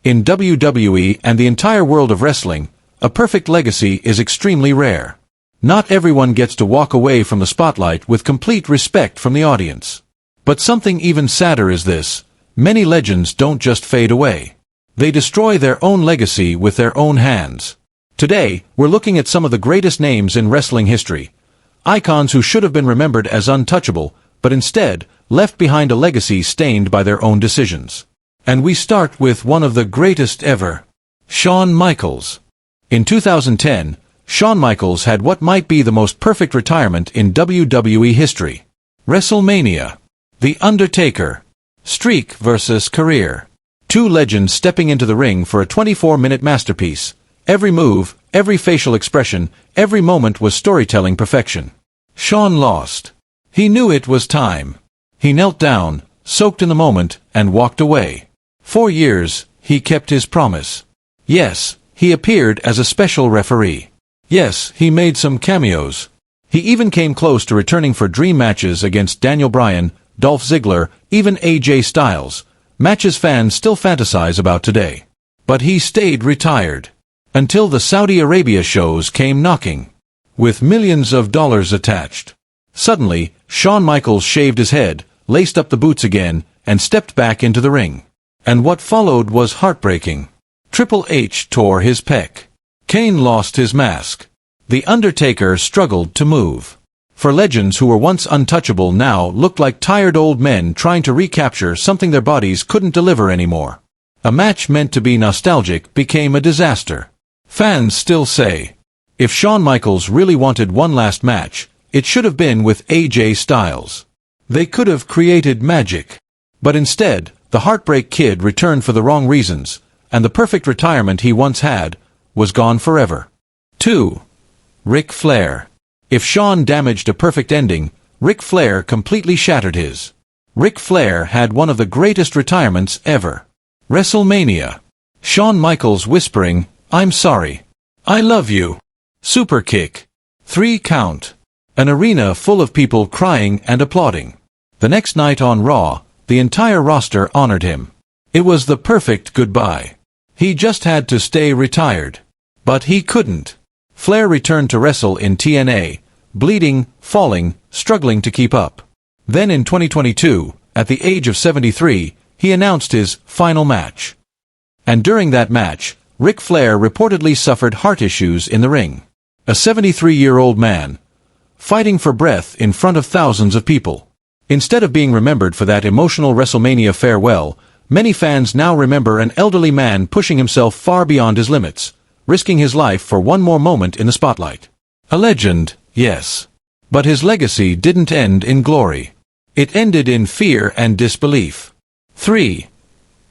In WWE and the entire world of wrestling, a perfect legacy is extremely rare. Not everyone gets to walk away from the spotlight with complete respect from the audience. But something even sadder is this: many legends don't just fade away. They destroy their own legacy with their own hands. Today, we're looking at some of the greatest names in wrestling history. Icons who should have been remembered as untouchable, but instead, left behind a legacy stained by their own decisions. And we start with one of the greatest ever. Shawn Michaels. In 2010, Shawn Michaels had what might be the most perfect retirement in WWE history. WrestleMania. The Undertaker. Streak versus career. Two legends stepping into the ring for a 24-minute masterpiece. Every move, every facial expression, every moment was storytelling perfection. Shawn lost. He knew it was time. He knelt down, soaked in the moment, and walked away. 4 years, he kept his promise. Yes, he appeared as a special referee. Yes, he made some cameos. He even came close to returning for dream matches against Daniel Bryan, Dolph Ziggler, even AJ Styles, matches fans still fantasize about today. But he stayed retired. Until the Saudi Arabia shows came knocking. With millions of dollars attached. Suddenly, Shawn Michaels shaved his head, laced up the boots again, and stepped back into the ring. And what followed was heartbreaking. Triple H tore his pec. Kane lost his mask. The Undertaker struggled to move. For legends who were once untouchable now looked like tired old men trying to recapture something their bodies couldn't deliver anymore. A match meant to be nostalgic became a disaster. Fans still say, if Shawn Michaels really wanted one last match, it should have been with AJ Styles. They could have created magic. But instead, the Heartbreak Kid returned for the wrong reasons, and the perfect retirement he once had was gone forever. 2. Ric Flair. If Shawn damaged a perfect ending, Ric Flair completely shattered his. Ric Flair had one of the greatest retirements ever. WrestleMania. Shawn Michaels whispering, "I'm sorry. I love you." Super kick. 3 count. An arena full of people crying and applauding. The next night on Raw, the entire roster honored him. It was the perfect goodbye. He just had to stay retired. But he couldn't. Flair returned to wrestle in TNA, bleeding, falling, struggling to keep up. Then in 2022, at the age of 73, he announced his final match. And during that match, Ric Flair reportedly suffered heart issues in the ring. A 73-year-old man, fighting for breath in front of thousands of people. Instead of being remembered for that emotional WrestleMania farewell, many fans now remember an elderly man pushing himself far beyond his limits, risking his life for one more moment in the spotlight. A legend, yes. But his legacy didn't end in glory. It ended in fear and disbelief. 3.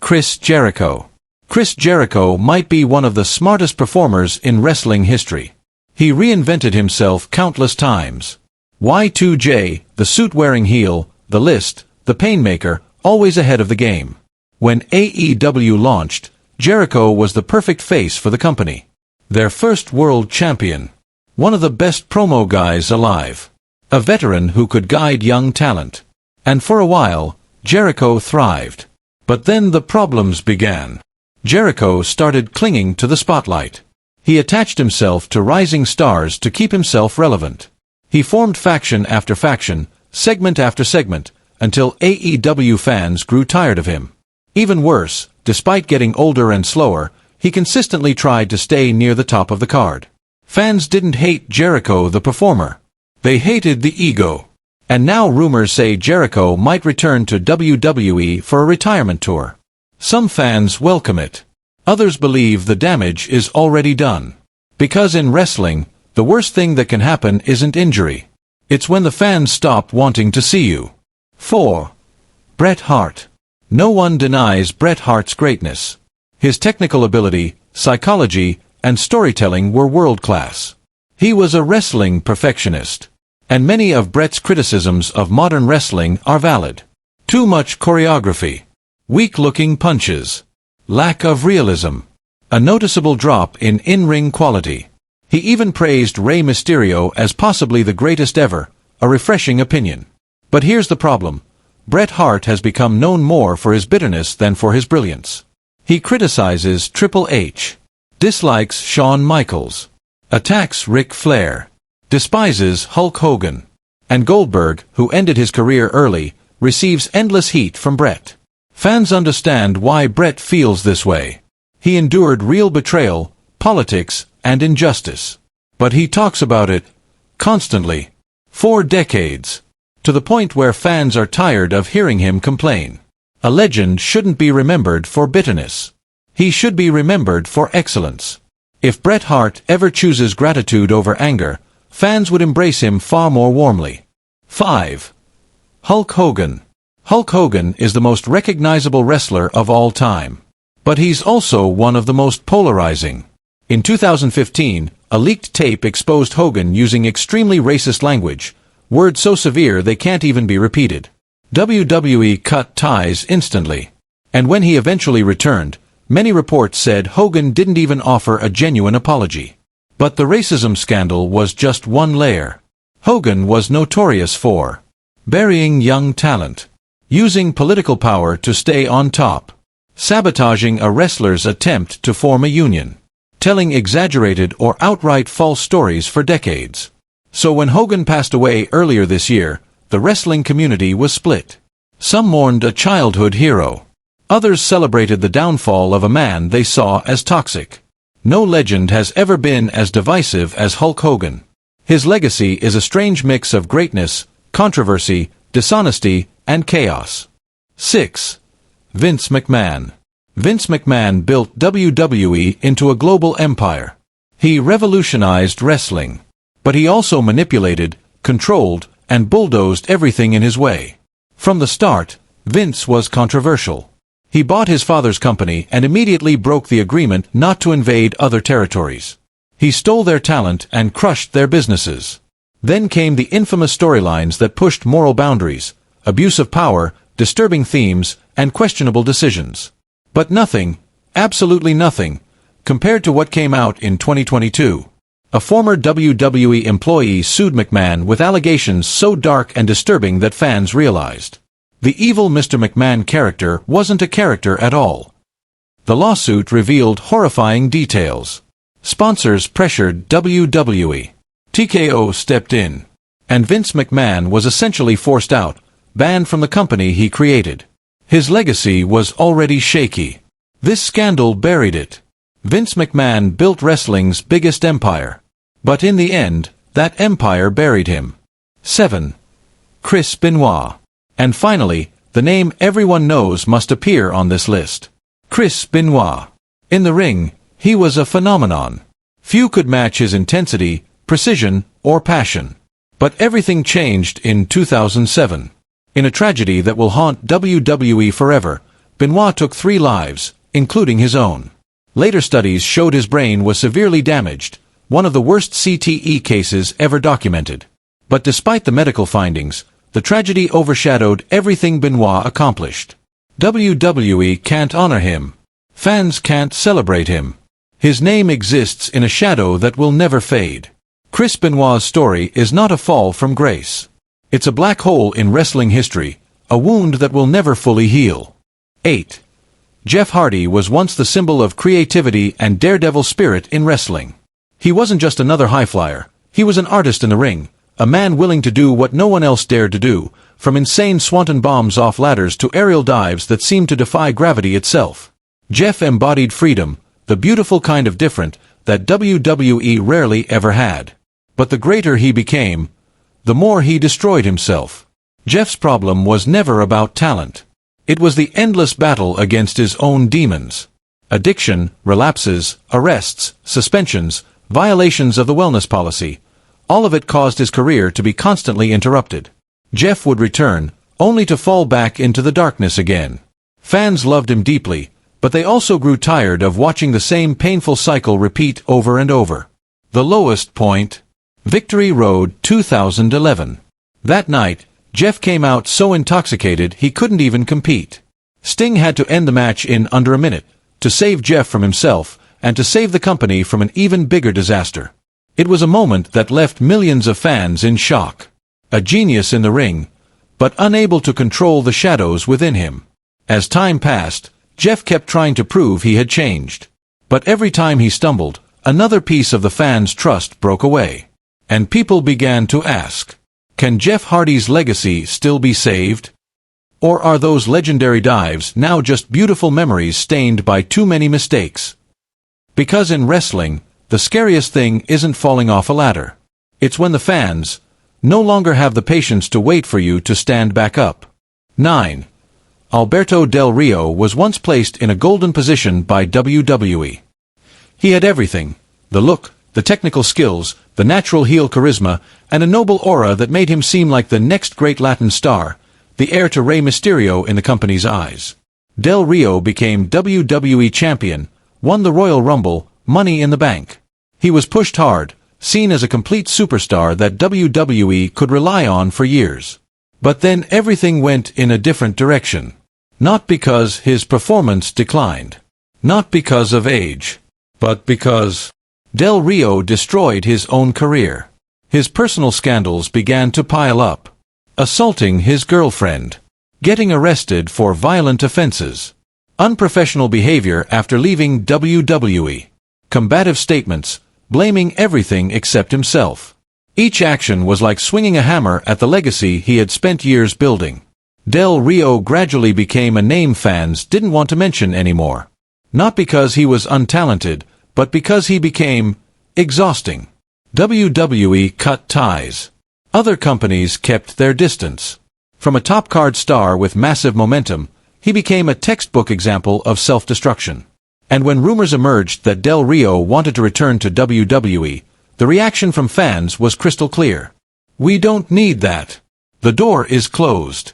Chris Jericho. Chris Jericho might be one of the smartest performers in wrestling history. He reinvented himself countless times. Y2J, the suit-wearing heel, the list, the painmaker, always ahead of the game. When AEW launched, Jericho was the perfect face for the company. Their first world champion. One of the best promo guys alive. A veteran who could guide young talent. And for a while, Jericho thrived. But then the problems began. Jericho started clinging to the spotlight. He attached himself to rising stars to keep himself relevant. He formed faction after faction, segment after segment, until AEW fans grew tired of him. Even worse, despite getting older and slower, he consistently tried to stay near the top of the card. Fans didn't hate Jericho the performer. They hated the ego. And now rumors say Jericho might return to WWE for a retirement tour. Some fans welcome it. Others believe the damage is already done. Because in wrestling, the worst thing that can happen isn't injury. It's when the fans stop wanting to see you. 4. Bret Hart. No one denies Bret Hart's greatness. His technical ability, psychology, and storytelling were world-class. He was a wrestling perfectionist. And many of Bret's criticisms of modern wrestling are valid. Too much choreography. Weak-looking punches. Lack of realism. A noticeable drop in in-ring quality. He even praised Rey Mysterio as possibly the greatest ever, a refreshing opinion. But here's the problem. Bret Hart has become known more for his bitterness than for his brilliance. He criticizes Triple H, dislikes Shawn Michaels, attacks Ric Flair, despises Hulk Hogan, and Goldberg, who ended his career early, receives endless heat from Bret. Fans understand why Bret feels this way. He endured real betrayal, politics, and injustice. But he talks about it constantly. For decades. To the point where fans are tired of hearing him complain. A legend shouldn't be remembered for bitterness. He should be remembered for excellence. If Bret Hart ever chooses gratitude over anger, fans would embrace him far more warmly. 5. Hulk Hogan. Hulk Hogan is the most recognizable wrestler of all time. But he's also one of the most polarizing. In 2015, a leaked tape exposed Hogan using extremely racist language, words so severe they can't even be repeated. WWE cut ties instantly. And when he eventually returned, many reports said Hogan didn't even offer a genuine apology. But the racism scandal was just one layer. Hogan was notorious for burying young talent, using political power to stay on top, sabotaging a wrestler's attempt to form a union, telling exaggerated or outright false stories for decades. So when Hogan passed away earlier this year, the wrestling community was split. Some mourned a childhood hero. Others celebrated the downfall of a man they saw as toxic. No legend has ever been as divisive as Hulk Hogan. His legacy is a strange mix of greatness, controversy, dishonesty, and chaos. 6. Vince McMahon. Vince McMahon built WWE into a global empire. He revolutionized wrestling. But he also manipulated, controlled, and bulldozed everything in his way. From the start, Vince was controversial. He bought his father's company and immediately broke the agreement not to invade other territories. He stole their talent and crushed their businesses. Then came the infamous storylines that pushed moral boundaries, abuse of power, disturbing themes, and questionable decisions. But nothing, absolutely nothing, compared to what came out in 2022. A former WWE employee sued McMahon with allegations so dark and disturbing that fans realized the evil Mr. McMahon character wasn't a character at all. The lawsuit revealed horrifying details. Sponsors pressured WWE. TKO stepped in. And Vince McMahon was essentially forced out, banned from the company he created. His legacy was already shaky. This scandal buried it. Vince McMahon built wrestling's biggest empire. But in the end, that empire buried him. 7. Chris Benoit. And finally, the name everyone knows must appear on this list. Chris Benoit. In the ring, he was a phenomenon. Few could match his intensity, precision, or passion. But everything changed in 2007. In a tragedy that will haunt WWE forever, Benoit took 3 lives, including his own. Later studies showed his brain was severely damaged, one of the worst CTE cases ever documented. But despite the medical findings, the tragedy overshadowed everything Benoit accomplished. WWE can't honor him. Fans can't celebrate him. His name exists in a shadow that will never fade. Chris Benoit's story is not a fall from grace. It's a black hole in wrestling history, a wound that will never fully heal. 8. Jeff Hardy was once the symbol of creativity and daredevil spirit in wrestling. He wasn't just another high-flyer. He was an artist in the ring, a man willing to do what no one else dared to do, from insane swanton bombs off ladders to aerial dives that seemed to defy gravity itself. Jeff embodied freedom, the beautiful kind of different that WWE rarely ever had. But the greater he became, the more he destroyed himself. Jeff's problem was never about talent. It was the endless battle against his own demons. Addiction, relapses, arrests, suspensions, violations of the wellness policy. All of it caused his career to be constantly interrupted. Jeff would return, only to fall back into the darkness again. Fans loved him deeply, but they also grew tired of watching the same painful cycle repeat over and over. The lowest point. Victory Road 2011. That night, Jeff came out so intoxicated he couldn't even compete. Sting had to end the match in under a minute, to save Jeff from himself, and to save the company from an even bigger disaster. It was a moment that left millions of fans in shock. A genius in the ring, but unable to control the shadows within him. As time passed, Jeff kept trying to prove he had changed. But every time he stumbled, another piece of the fans' trust broke away. And people began to ask, can Jeff Hardy's legacy still be saved? Or are those legendary dives now just beautiful memories stained by too many mistakes? Because in wrestling, the scariest thing isn't falling off a ladder. It's when the fans no longer have the patience to wait for you to stand back up. 9. Alberto Del Rio was once placed in a golden position by WWE. He had everything: the look, the technical skills, the natural heel charisma, and a noble aura that made him seem like the next great Latin star, the heir to Rey Mysterio in the company's eyes. Del Rio became WWE champion, won the Royal Rumble, Money in the Bank. He was pushed hard, seen as a complete superstar that WWE could rely on for years. But then everything went in a different direction. Not because his performance declined. Not because of age. But because Del Rio destroyed his own career. His personal scandals began to pile up. Assaulting his girlfriend. Getting arrested for violent offenses. Unprofessional behavior after leaving WWE. Combative statements, blaming everything except himself. Each action was like swinging a hammer at the legacy he had spent years building. Del Rio gradually became a name fans didn't want to mention anymore. Not because he was untalented, but because he became exhausting. WWE cut ties. Other companies kept their distance. From a top-card star with massive momentum, he became a textbook example of self-destruction. And when rumors emerged that Del Rio wanted to return to WWE, the reaction from fans was crystal clear. We don't need that. The door is closed.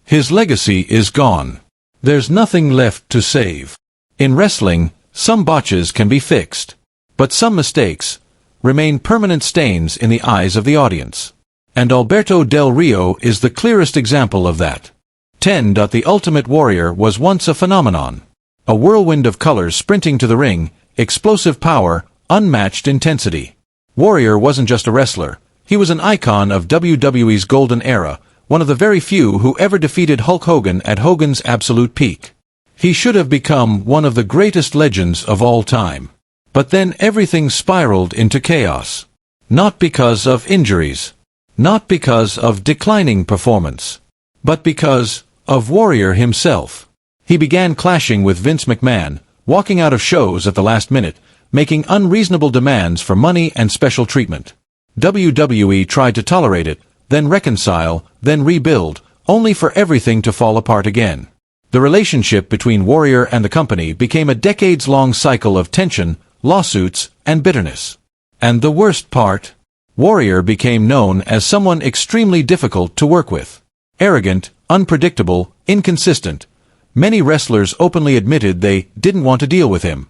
His legacy is gone. There's nothing left to save. In wrestling, some botches can be fixed. But some mistakes remain permanent stains in the eyes of the audience. And Alberto Del Rio is the clearest example of that. 10. The Ultimate Warrior was once a phenomenon. A whirlwind of colors sprinting to the ring, explosive power, unmatched intensity. Warrior wasn't just a wrestler. He was an icon of WWE's golden era, one of the very few who ever defeated Hulk Hogan at Hogan's absolute peak. He should have become one of the greatest legends of all time. But then everything spiraled into chaos. Not because of injuries. Not because of declining performance. But because of Warrior himself. He began clashing with Vince McMahon, walking out of shows at the last minute, making unreasonable demands for money and special treatment. WWE tried to tolerate it, then reconcile, then rebuild, only for everything to fall apart again. The relationship between Warrior and the company became a decades-long cycle of tension, lawsuits, and bitterness. And the worst part? Warrior became known as someone extremely difficult to work with. Arrogant, unpredictable, inconsistent. Many wrestlers openly admitted they didn't want to deal with him.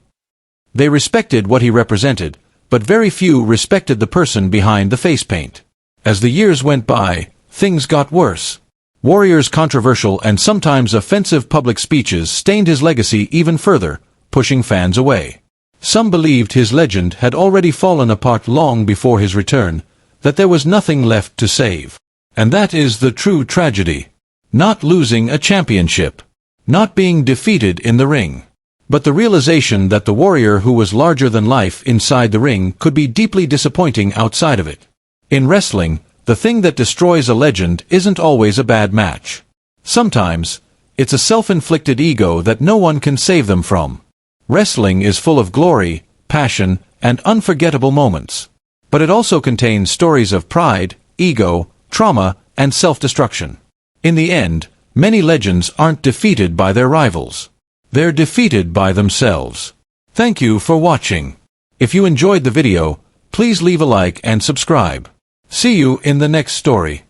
They respected what he represented, but very few respected the person behind the face paint. As the years went by, things got worse. Warrior's controversial and sometimes offensive public speeches stained his legacy even further, pushing fans away. Some believed his legend had already fallen apart long before his return, that there was nothing left to save. And that is the true tragedy. Not losing a championship. Not being defeated in the ring. But the realization that the Warrior who was larger than life inside the ring could be deeply disappointing outside of it. In wrestling, the thing that destroys a legend isn't always a bad match. Sometimes, it's a self-inflicted ego that no one can save them from. Wrestling is full of glory, passion, and unforgettable moments. But it also contains stories of pride, ego, trauma, and self-destruction. In the end, many legends aren't defeated by their rivals. They're defeated by themselves. Thank you for watching. If you enjoyed the video, please leave a like and subscribe. See you in the next story.